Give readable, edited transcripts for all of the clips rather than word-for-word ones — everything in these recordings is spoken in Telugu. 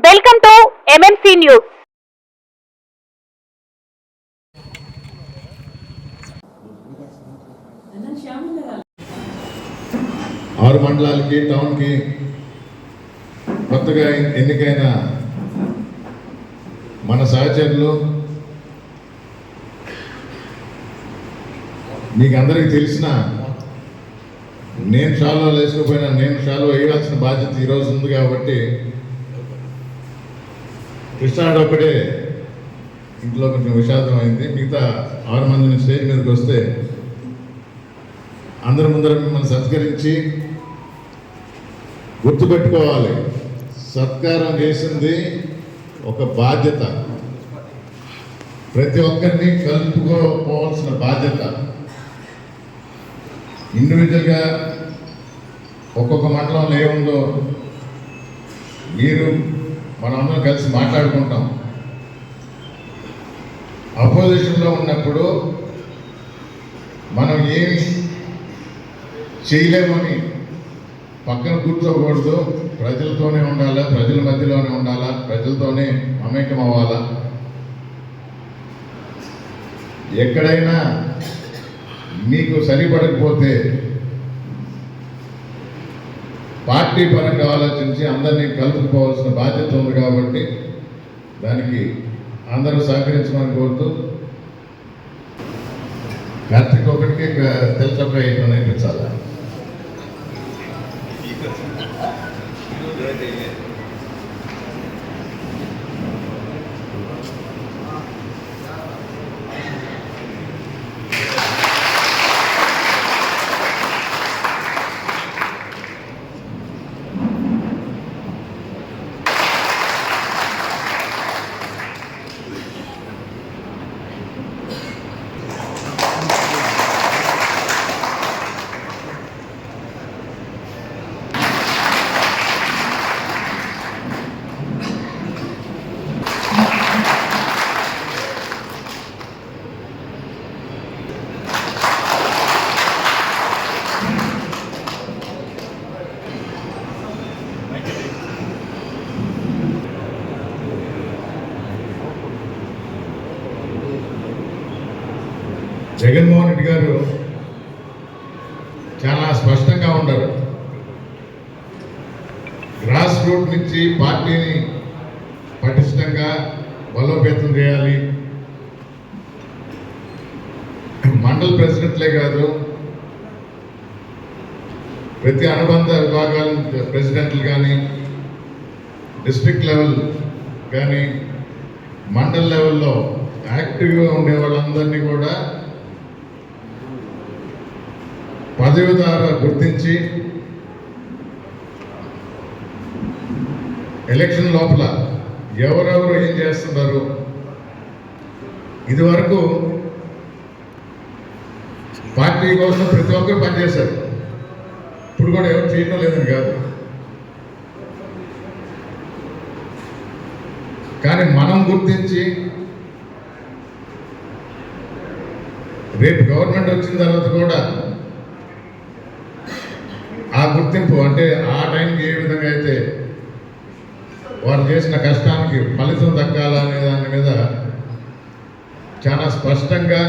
Welcome to MMC news. ఆరు మండలాలకి టౌన్కి కొత్తగా ఎన్నికైన మన సహచరులు మీకు అందరికీ తెలిసిన నేను షాలో వేసుకుపోయినా నేను షాలో వేయాల్సిన బాధ్యత ఈరోజు ఉంది కాబట్టి కృష్ణాడు ఒకటే ఇంట్లో కొంచెం విషాదం అయింది. మిగతా 6 మందిని స్టేజ్ మీదకి వస్తే అందరి ముందర మిమ్మల్ని సత్కరించి గుర్తుపెట్టుకోవాలి. సత్కారం చేసింది ఒక బాధ్యత, ప్రతి ఒక్కరిని కలుపుకోవాల్సిన బాధ్యత. ఇండివిజువల్గా ఒక్కొక్క మండలంలో ఏముందో మీరు మనందరం కలిసి మాట్లాడుకుంటాం. అపోజిషన్లో ఉన్నప్పుడు మనం ఏమి చేయలేమని పక్కన కూర్చోకూడదు. ప్రజలతోనే ఉండాలా, ప్రజల మధ్యలోనే ఉండాలా, ప్రజలతోనే మమేకం అవ్వాలా. ఎక్కడైనా మీకు సరిపడకపోతే పార్టీ పరంగా ఆలోచించి అందరినీ కలుపుకోవాల్సిన బాధ్యత ఉంది కాబట్టి దానికి అందరూ సహకరించమని కోరుతూ కార్తీక్ ఒకటికి తెలుసా నేర్పించాలా? జగన్మోహన్ రెడ్డి గారు చాలా స్పష్టంగా ఉన్నారు. గ్రాస్ రూట్ నుంచి పార్టీని పటిష్టంగా బలోపేతం చేయాలి. మండల ప్రెసిడెంట్లే కాదు, ప్రతి అనుబంధ విభాగాల ప్రెసిడెంట్లు కానీ, డిస్ట్రిక్ట్ లెవెల్ కానీ, మండల్ లెవెల్లో యాక్టివ్గా ఉండే వాళ్ళందరినీ కూడా పదవి ద్వారా గుర్తించి ఎలక్షన్ లోపల ఎవరెవరు ఏం చేస్తున్నారు. ఇదివరకు పార్టీ కోసం ప్రతి ఒక్కరు పనిచేశారు, ఇప్పుడు కూడా ఎవరు చేయడం లేదని కాదు. కానీ మనం గుర్తించి రేపు గవర్నమెంట్ వచ్చిన తర్వాత కూడా ఆ గుర్తింపు అంటే ఆ టైంకి ఏ విధంగా అయితే వారు చేసిన కష్టానికి ఫలితం దక్కాలనే దాని మీద చాలా స్పష్టంగా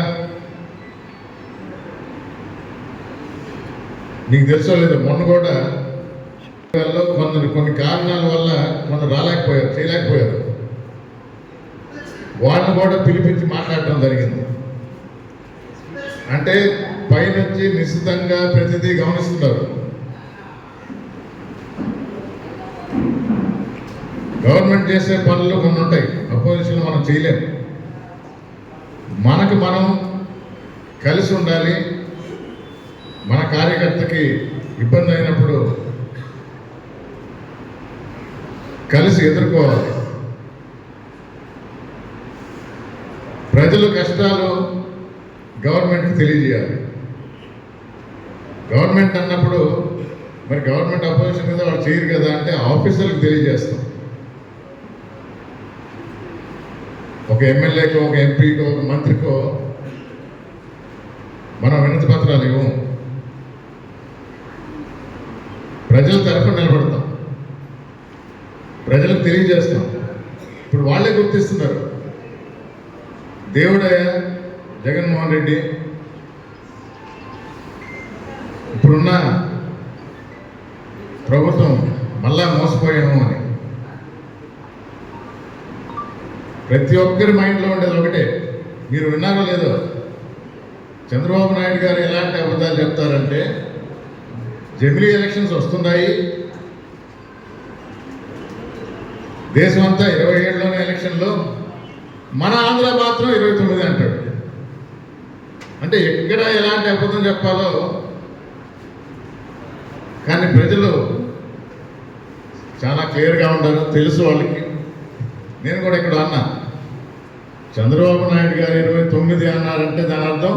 మీకు తెలుసో లేదో మొన్న కూడా కొన్ని కారణాల వల్ల కొందరు రాలేకపోయారు, చేయలేకపోయారు. వాళ్ళని కూడా పిలిపించి మాట్లాడటం జరిగింది. అంటే పైనుంచి నిశ్చితంగా ప్రతిదీ గమనిస్తున్నారు. గవర్నమెంట్ చేసే పనులు కొన్ని ఉంటాయి, అపోజిషన్ మనం చేయలేము. మనకు మనం కలిసి ఉండాలి. మన కార్యకర్తకి ఇబ్బంది అయినప్పుడు కలిసి ఎదుర్కోవాలి. ప్రజల కష్టాలు గవర్నమెంట్కి తెలియజేయాలి. గవర్నమెంట్ అన్నప్పుడు మరి గవర్నమెంట్ అపోజిషన్ మీద వాళ్ళు చేయరు కదా అంటే ఆఫీసర్లకు తెలియజేస్తాం. ఒక ఎమ్మెల్యేకో, ఒక ఎంపీకో, ఒక మంత్రికో మనం వినతి పత్రాలు ఇవ్వం. ప్రజల తరఫున నిలబడతాం. ప్రజలకు తెలియజేస్తాం. ఇప్పుడు వాళ్ళే గుర్తిస్తున్నారు. దేవుడయ్య జగన్మోహన్ రెడ్డి, ఇప్పుడున్న ప్రభుత్వం మళ్ళా మోసపోయాము అని. ప్రతి ఒక్కరి మైండ్లో ఉండేది ఒకటే, మీరు విన్నారో లేదో, చంద్రబాబు నాయుడు గారు ఎలాంటి అబద్ధాలు చెప్తారంటే, జమిలీ ఎలక్షన్స్ వస్తున్నాయి, దేశం అంతా 27లోనే ఎలక్షన్లో, మన ఆంధ్ర మాత్రం 29 అంటాడు. అంటే ఎక్కడ ఎలాంటి అబద్ధం చెప్పాలో కానీ ప్రజలు చాలా క్లియర్గా ఉండరు, తెలుసు వాళ్ళకి. నేను కూడా ఇక్కడ అన్నా, చంద్రబాబు నాయుడు గారు 29 అన్నారంటే దాని అర్థం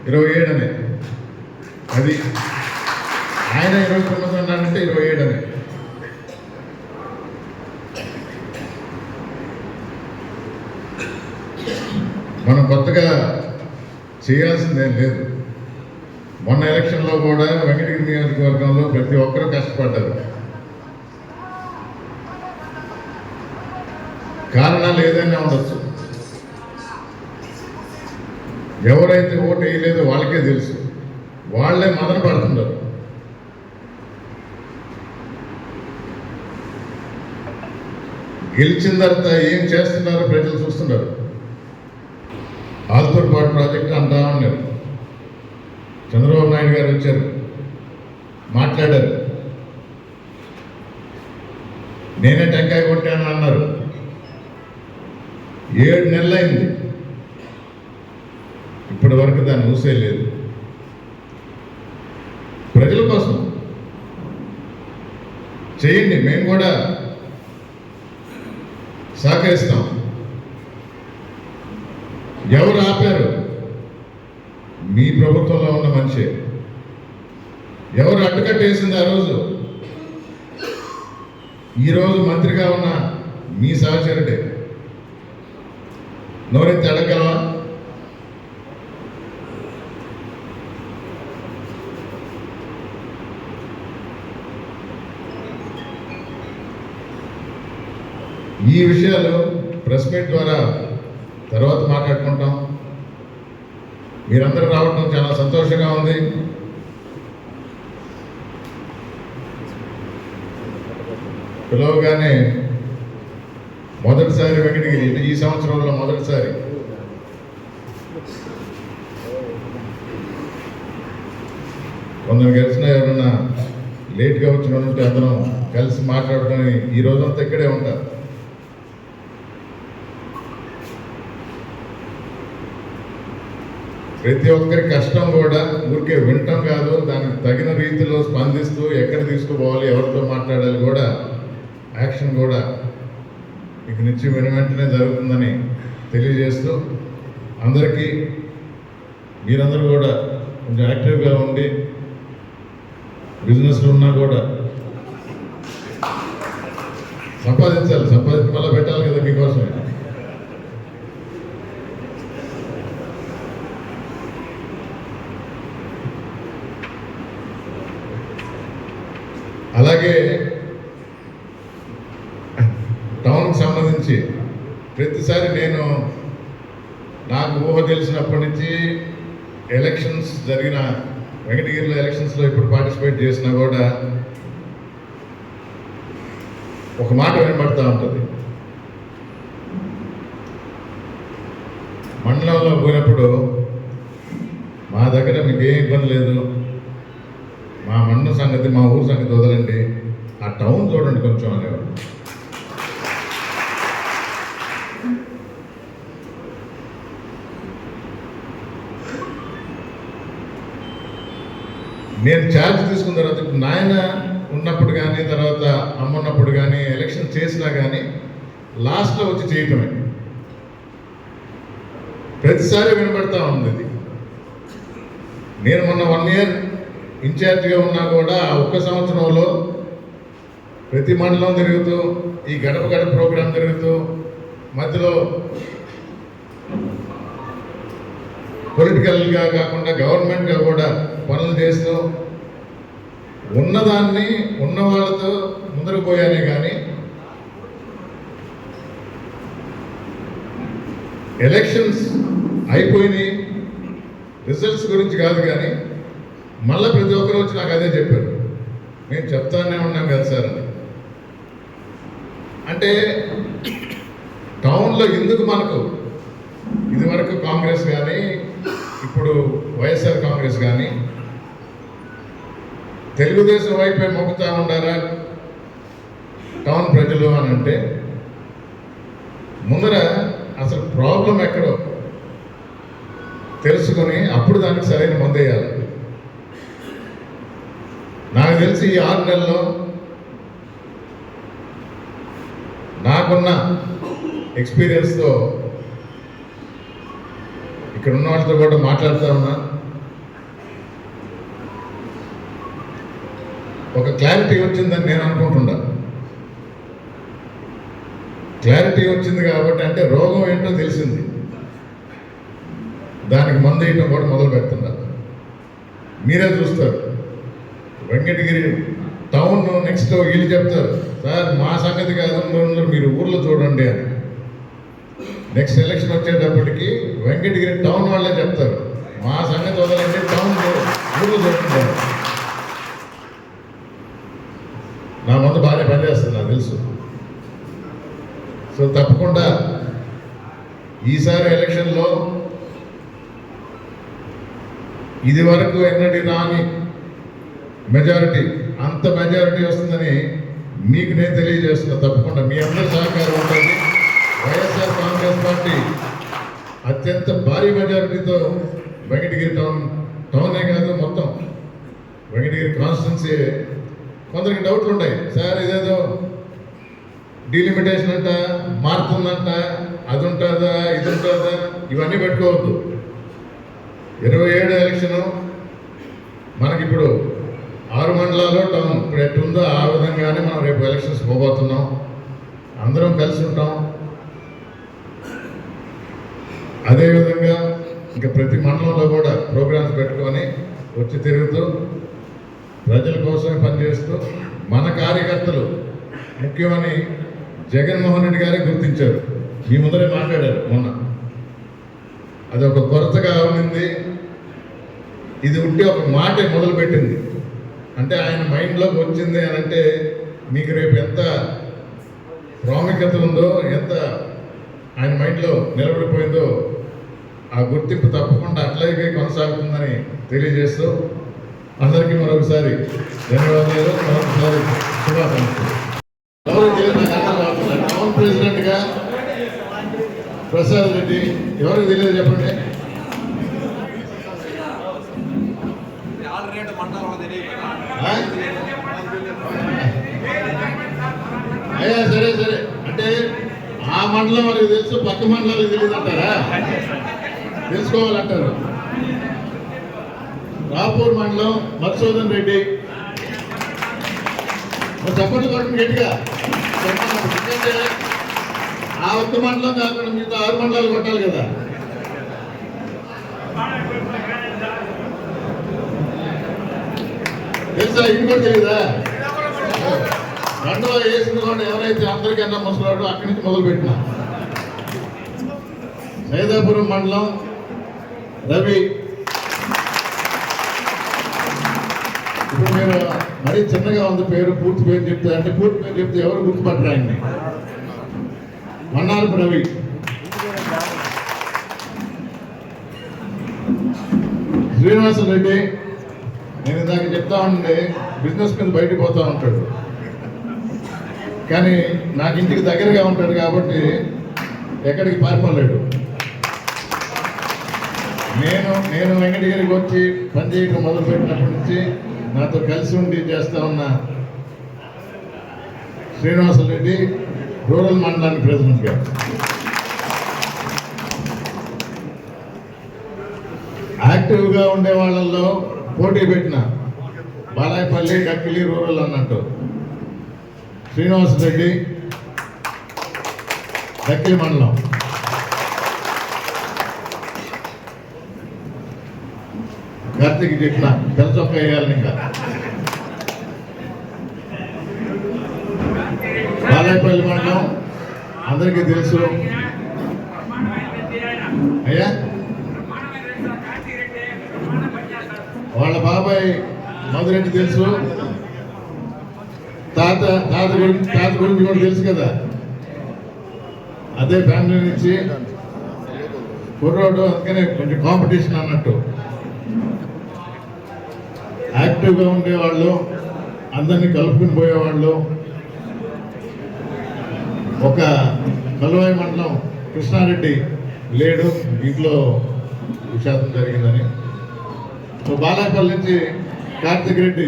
27 అనే. అది ఆయన 29 అన్నారంటే 27 అనే. మనం కొత్తగా చేయాల్సిందేం లేదు. మొన్న ఎలక్షన్లో కూడా వెంకటగిరి నియోజకవర్గంలో ప్రతి ఒక్కరూ కష్టపడ్డారు. కారణాలు ఏదైనా ఉండొచ్చు. ఎవరైతే ఓటు వేయలేదో వాళ్ళకే తెలుసు, వాళ్ళే మదన పడుతున్నారు. గెలిచిన తర్వాత ఏం చేస్తున్నారో ప్రజలు చూస్తున్నారు. ఆల్తూర్పాటు ప్రాజెక్టు అంటా ఉన్నారు. చంద్రబాబు నాయుడు గారు వచ్చారు, మాట్లాడారు. నేనే టెంకాయ కొట్టాను అన్నారు. 7 నెలలైంది, ఇప్పటి వరకు దాన్ని ఊసేయలేదు. ప్రజల కోసం చేయండి, మేము కూడా సహకరిస్తాం. ఎవరు ఆపారు? మీ ప్రభుత్వంలో ఉన్న మనిషే. ఎవరు అడ్డుకట్టేసింది ఆ రోజు? ఈరోజు మంత్రిగా ఉన్న మీ సహచరుడే. నోరెత్తి అడగలవా? ఈ విషయాలు ప్రెస్ మీట్ ద్వారా తర్వాత మాట్లాడుకుంటాం. మీరందరూ రావడం చాలా సంతోషంగా ఉంది. పిలవగానే మొదటిసారి వెంకటగిరి, ఈ సంవత్సరంలో మొదటిసారి. కొందరు కలిసిన ఎవరన్నా లేట్గా వచ్చిన ఉంటే అందరం కలిసి మాట్లాడుకొని ఈ రోజంతా ఇక్కడే ఉంటారు. ప్రతి ఒక్కరి కష్టం కూడా ఊరికే వినటం కాదు, దానికి తగిన రీతిలో స్పందిస్తూ ఎక్కడ తీసుకుపోవాలి, ఎవరితో మాట్లాడాలి కూడా యాక్షన్ కూడా ఇక నుంచి వెంటనే జరుగుతుందని తెలియజేస్తూ, అందరికీ మీరందరూ కూడా కొంచెం యాక్టివ్గా ఉండి బిజినెస్లు ఉన్నా కూడా సంపాదించాలి. సంపాదించి మళ్ళీ పెట్టాలి కదా మీకోసమే. అలాగే టౌన్కి సంబంధించి ప్రతిసారి నాకు ఊహ తెలిసినప్పటి నుంచి ఎలక్షన్స్ జరిగిన వెంకటగిరిలో ఎలక్షన్స్లో ఇప్పుడు పార్టిసిపేట్ చేసినా కూడా ఒక మాట వినబడతా ఉంటుంది. మండలంలో పోయినప్పుడు మా దగ్గర మీకు ఏం ఇబ్బంది లేదు, మా మండలం సంగతి, మా ఊరు సంగతి వదలండి, ఆ టౌన్ చూడండి కొంచెం అనేవాడు. నేను ఛార్జ్ తీసుకున్న తర్వాత నాయన ఉన్నప్పుడు కానీ తర్వాత అమ్మ ఉన్నప్పుడు కానీ ఎలక్షన్ చేసినా కానీ లాస్ట్లో వచ్చి చేయటమే ప్రతిసారి వినబడతా ఉంది. ఇది నేను మొన్న 1 year ఇన్ఛార్జిగా ఉన్నా కూడా ఆ ఒక్క సంవత్సరంలో ప్రతి మండలం తిరుగుతూ, ఈ గడప గడప ప్రోగ్రాం తిరుగుతూ, మధ్యలో పొలిటికల్గా కాకుండా గవర్నమెంట్గా కూడా పనులు చేస్తూ ఉన్నదాన్ని ఉన్న వాళ్ళతో ముందుకు పోయానే కానీ ఎలక్షన్స్ అయిపోయినాయి, రిజల్ట్స్ గురించి కాదు, కానీ మళ్ళీ ప్రతి ఒక్కరు వచ్చి నాకు అదే చెప్పారు, మేము చెప్తానే ఉన్నాం కదా సార్ అని. అంటే టౌన్లో ఎందుకు మనకు ఇదివరకు కాంగ్రెస్ కానీ ఇప్పుడు వైఎస్ఆర్ కాంగ్రెస్ కానీ తెలుగుదేశం వైపే మొక్కుతా ఉండారా టౌన్ ప్రజలు అని అంటే, ముందర అసలు ప్రాబ్లం ఎక్కడో తెలుసుకొని అప్పుడు దానికి సరైన మందు వేయాలి. నాకు తెలిసి ఈ 6 నెలల్లో నాకున్న ఎక్స్పీరియన్స్తో ఇక్కడ ఉన్న వాళ్ళతో కూడా మాట్లాడుతూ ఉన్నా, ఒక క్లారిటీ వచ్చిందని నేను అనుకుంటున్నా. క్లారిటీ వచ్చింది కాబట్టి అంటే రోగం ఏంటో తెలిసింది, దానికి మందు వేయటం కూడా మొదలు పెడుతున్నారు. మీరే చూస్తారు, వెంకటగిరి టౌన్ నెక్స్ట్ వీళ్ళు చెప్తారు, సార్ మా సంగతి కాదు మీరు ఊర్లో చూడండి అని. నెక్స్ట్ ఎలక్షన్ వచ్చేటప్పటికి వెంకటగిరి టౌన్ వాళ్ళే చెప్తారు, మా సంగతి వదలండి, టౌన్ ఊర్లో చూడండి. నా ముందు బాగానే పనిచేస్తుంది నాకు తెలుసు. సో తప్పకుండా ఈసారి ఎలక్షన్లో ఇది వరకు ఎన్నటి రాని మెజారిటీ, అంత మెజారిటీ వస్తుందని మీకు నేను తెలియజేస్తున్నా. తప్పకుండా మీ అందరి సహకారం ఉంటుంది. వైఎస్ఆర్ కాంగ్రెస్ పార్టీ అత్యంత భారీ మెజారిటీతో వెంకటగిరి టౌనే కాదు మొత్తం వెంకటగిరి కాన్స్టిట్యున్సీ. కొందరికి డౌట్లు ఉన్నాయి, సార్ ఇదేదో డీలిమిటేషన్ అంట, మారుతుందంట, అది ఉంటుందా ఇది ఉంటుందా, ఇవన్నీ పెట్టుకోవద్దు. 27 ఎలక్షను మనకిప్పుడు 6 మండలాలు టౌన్ ఇప్పుడు ఎట్టుందో ఆ విధంగానే మనం రేపు ఎలక్షన్స్ పోబోతున్నాం. అందరం కలిసి ఉంటాం. అదేవిధంగా ఇంకా ప్రతి మండలంలో కూడా ప్రోగ్రామ్స్ పెట్టుకొని వచ్చి తిరుగుతూ ప్రజల కోసమే పనిచేస్తూ మన కార్యకర్తలు ముఖ్యమని జగన్మోహన్ రెడ్డి గారే గుర్తించారు. మీ ముందరే మాట్లాడారు మొన్న. అది ఒక కొరతగా ఉంది. ఇది ఉంటే ఒక మాట మొదలుపెట్టింది అంటే ఆయన మైండ్లోకి వచ్చింది అని అంటే మీకు రేపు ఎంత ప్రాముఖ్యత ఉందో, ఎంత ఆయన మైండ్లో నిలబడిపోయిందో ఆ గుర్తింపు తప్పకుండా అట్లాగే కొనసాగుతుందని తెలియజేస్తూ అందరికీ మరొకసారి ధన్యవాదాలు, మరొకసారి శుభాకాంక్షలు. టౌన్ ప్రెసిడెంట్గా ప్రసాద్ రెడ్డి, ఎవరికి తెలియదు చెప్పండి. అయ్యా సరే సరే, అంటే ఆ మండలం వాళ్ళకి తెలుసు, పక్క మండలాలకు తెలియదు అంటారా? తెలుసుకోవాలంటారు. రాపూర్ మండలం మధుసూదన్ రెడ్డి, చెప్పండి కొట్టండి గట్టిగా. ఎందుకంటే ఆ ఒక్క మండలం కాకుండా మిగతా 6 మండలాలు కొట్టాలి కదా. తెలుసా? ఇది కూడా తెలీదా? 2వ వేసిన కూడా ఎవరైతే అందరికన్నా ముసలాడో అక్కడి నుంచి మొదలుపెట్టిన సైదాపురం మండలం రవి. ఇప్పుడు మీరు మరీ చిన్నగా ఉంది పేరు, పూర్తి పేరు చెప్తే అంటే పూర్తి పేరు చెప్తే ఎవరు గుర్తుపట్టరు ఆయన్ని. మన్నారపు రవి. శ్రీనివాసరెడ్డి, నేను ఇందాక చెప్తా ఉండే బిజినెస్ మీద బయటకు పోతా ఉంటాడు, కానీ నాకు ఇంటికి దగ్గరగా ఉంటాడు కాబట్టి ఎక్కడికి పారిపోలేడు. నేను వెంకటగిరికి వచ్చి పనిచేయడం మొదలుపెట్టినప్పటి నుంచి నాతో కలిసి ఉండి చేస్తా ఉన్న శ్రీనివాసరెడ్డి, రూరల్ మండలానికి ప్రెసిడెంట్గా. యాక్టివ్గా ఉండే వాళ్ళల్లో పోటీ పెట్టిన బాలాయపల్లి, కక్కిలి, రూరల్ అన్నట్టు శ్రీనివాసరెడ్డి దక్కిలి మండలం. కార్తీక్ చెప్పిన తెలచొక్క వేయాలని ఇంకా బాలాయపల్లి మండలం అందరికీ తెలుసు. అయ్యా వాళ్ళ బాబాయ్ మధురెడ్డి తెలుసు, తాత గురించి కూడా తెలుసు కదా. అదే ఫ్యామిలీ నుంచి కుర్రోడు, అందుకనే కొంచెం కాంపిటీషన్ అన్నట్టు. యాక్టివ్గా ఉండేవాళ్ళు, అందరినీ కలుపుకుని పోయేవాళ్ళు. ఒక కలువాయి మండలం కృష్ణారెడ్డి లేడు, ఇంట్లో విషాదం జరిగిందని. సో బాలాపల్లి నుంచి కార్తిక్ రెడ్డి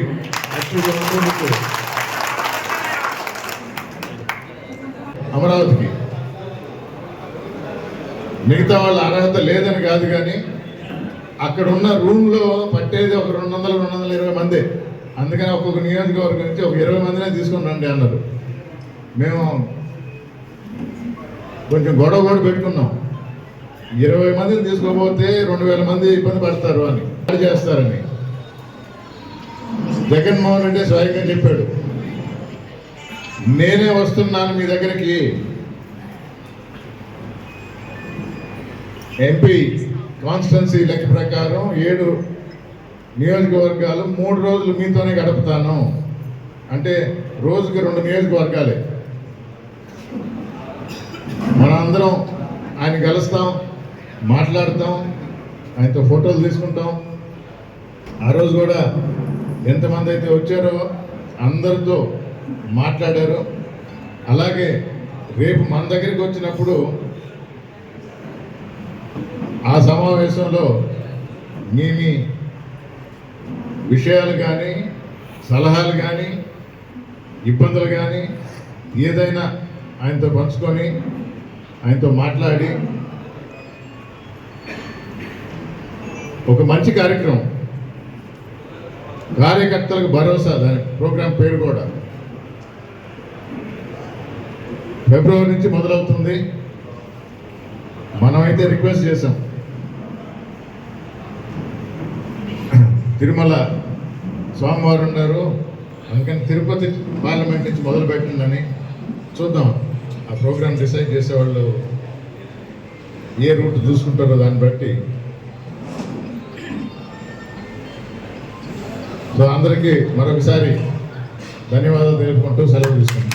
యాక్టివ్గా ఉండేందుకు అమరావతికి. మిగతా వాళ్ళ అర్హత లేదని కాదు, కానీ అక్కడ ఉన్న రూమ్లో పట్టేది ఒక 200-220 మంది. అందుకని ఒక్కొక్క నియోజకవర్గం నుంచి ఒక 20 మందినే తీసుకుని రండి అన్నారు. మేము కొంచెం గొడవ కూడా పెట్టుకున్నాం. 20 మందిని తీసుకోపోతే 2000 మంది ఇబ్బంది పడతారు అని, చేస్తారని. జగన్మోహన్ రెడ్డి స్వయంగా చెప్పాడు, నేనే వస్తున్నాను మీ దగ్గరికి, ఎంపీ కాన్స్టిట్యున్సీ లెక్క ప్రకారం 7 నియోజకవర్గాలు 3 రోజులు మీతోనే గడుపుతాను అంటే రోజుకి 2 నియోజకవర్గాలే. మనందరం ఆయన కలుస్తాం, మాట్లాడతాం, ఆయనతో ఫోటోలు తీసుకుంటాం. ఆ రోజు కూడా ఎంతమంది అయితే వచ్చారో అందరితో మాట్లాడారు. అలాగే రేపు మన దగ్గరికి వచ్చినప్పుడు ఆ సమావేశంలో మీ విషయాలు కానీ, సలహాలు కానీ, ఇబ్బందులు కానీ ఏదైనా ఆయనతో పంచుకొని, ఆయనతో మాట్లాడి ఒక మంచి కార్యక్రమం, కార్యకర్తలకు భరోసా, దాని ప్రోగ్రాం పేరు కూడా ఫిబ్రవరి నుంచి మొదలవుతుంది. మనమైతే రిక్వెస్ట్ చేసాం, తిరుమల సోమవారం ఉన్నారు, అందుకని తిరుపతి పార్లమెంట్ నుంచి మొదలు పెట్టండి. చూద్దాం, ఆ ప్రోగ్రాం డిసైడ్ చేసేవాళ్ళు ఏ రూట్ చూసుకుంటారో దాన్ని బట్టి. సో అందరికీ మరొకసారి ధన్యవాదాలు తెలుపుకుంటూ సెలవు తీసుకుంటాం.